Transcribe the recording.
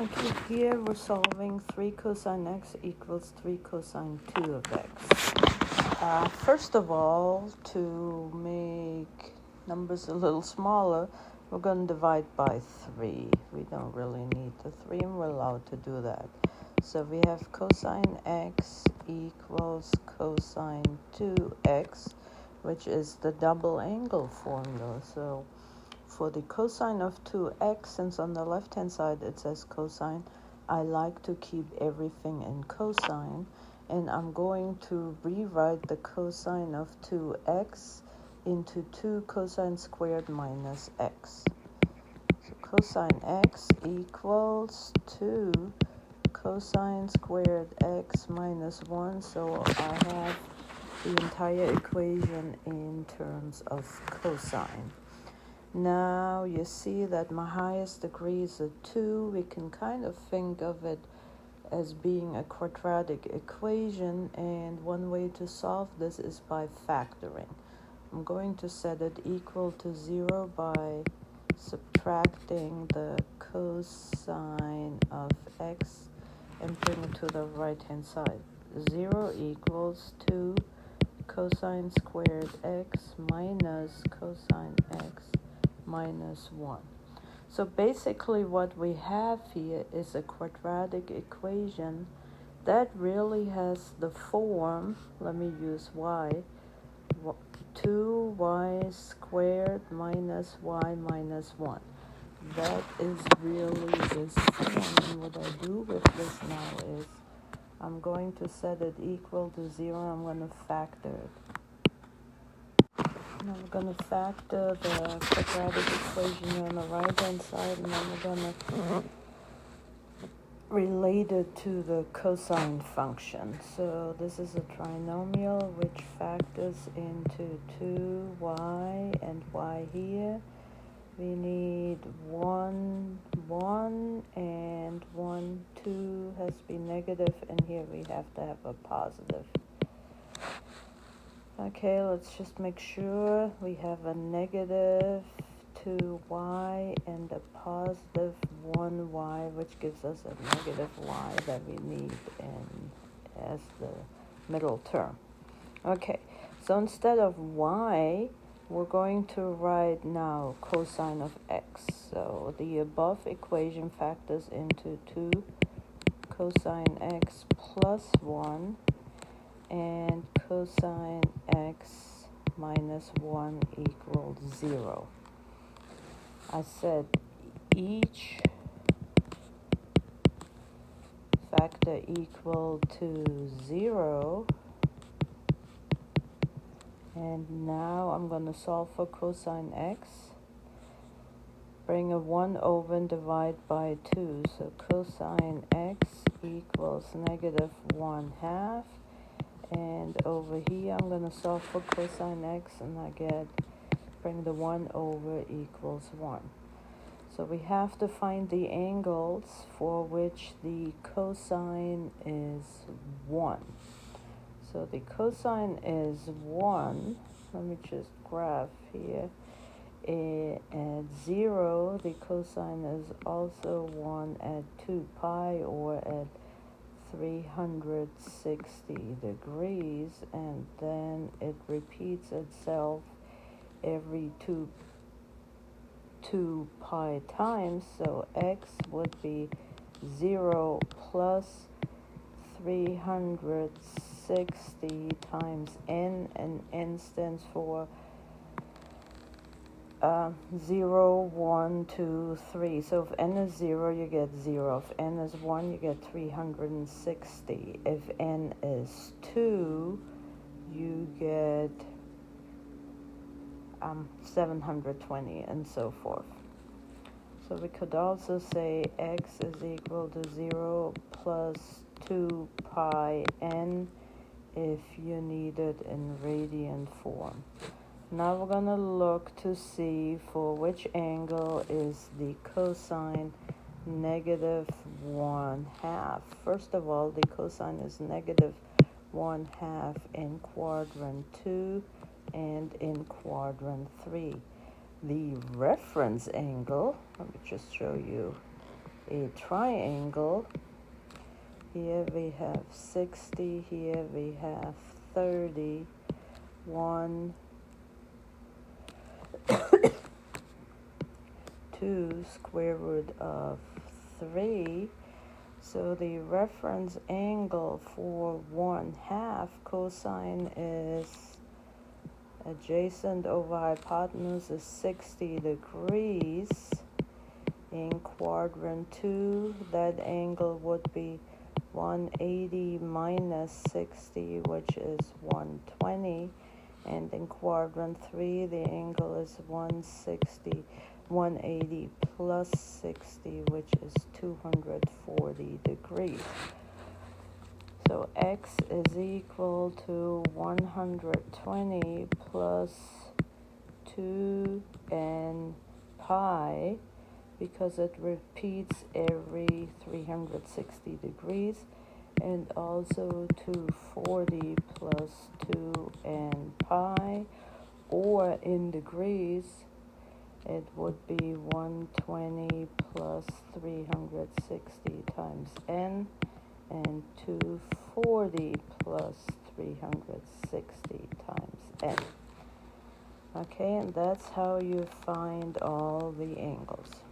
Okay, here we're solving 3 cosine x equals 3 cosine 2 of x. First of all, to make numbers a little smaller, we're going to divide by 3. We don't really need the 3, and we're allowed to do that. So we have cosine x equals cosine 2x, which is the double angle formula. So for the cosine of 2x, since on the left-hand side it says cosine, I like to keep everything in cosine, and I'm going to rewrite the cosine of 2x into 2 cosine squared minus x. So cosine x equals 2 cosine squared x minus 1, so I have the entire equation in terms of cosine. Now you see that my highest degree is a 2. We can kind of think of it as being a quadratic equation, and one way to solve this is by factoring. I'm going to set it equal to 0 by subtracting the cosine of x and bring it to the right hand side. 0 equals 2 cosine squared x minus cosine x minus 1. So basically what we have here is a quadratic equation that really has the form, let me use y, 2y squared minus y minus 1. That is really this form, and what I do with this now is I'm going to set it equal to 0. I'm going to factor it. Now we're going to factor the quadratic equation on the right-hand side, and then we're going to relate it to the cosine function. So this is a trinomial which factors into 2y and y here. We need 1, 1, and 1, 2 has to be negative, and here we have to have a positive. Okay, let's just make sure we have a negative 2y and a positive 1y, which gives us a negative y that we need as the middle term. Okay, so instead of y, we're going to write now cosine of x. So the above equation factors into 2 cosine x plus 1 and cosine x minus 1 equals 0. I said each factor equal to 0. And now I'm going to solve for cosine x. Bring a 1 over and divide by 2. So cosine x equals negative 1/2. And over here I'm going to solve for cosine x, and I get bring the 1 over equals 1. So we have to find the angles for which the cosine is 1. So the cosine is 1. Let me just graph here. At 0, the cosine is also 1 at 2 pi or at 360 degrees, and then it repeats itself every 2 pi times, so x would be 0 plus 360 times n, and n stands for 0, 1, 2, 3. So if n is 0, you get 0. If n is 1, you get 360. If n is 2, you get 720, and so forth. So we could also say x is equal to 0 plus 2 pi n if you need it in radian form. Now we're going to look to see for which angle is the cosine negative 1/2. First of all, the cosine is negative 1/2 in quadrant 2 and in quadrant 3. The reference angle, let me just show you a triangle. Here we have 60, here we have 30, 1, 2, square root of 3. So the reference angle for 1/2 cosine is adjacent over hypotenuse is 60 degrees. In quadrant 2, that angle would be 180 minus 60, which is 120. And in quadrant 3, the angle is 180 plus 60, which is 240 degrees. So x is equal to 120 plus 2n pi, because it repeats every 360 degrees, and also 240 plus 2n pi, or in degrees, it would be 120 plus 360 times n, and 240 plus 360 times n. Okay, and that's how you find all the angles.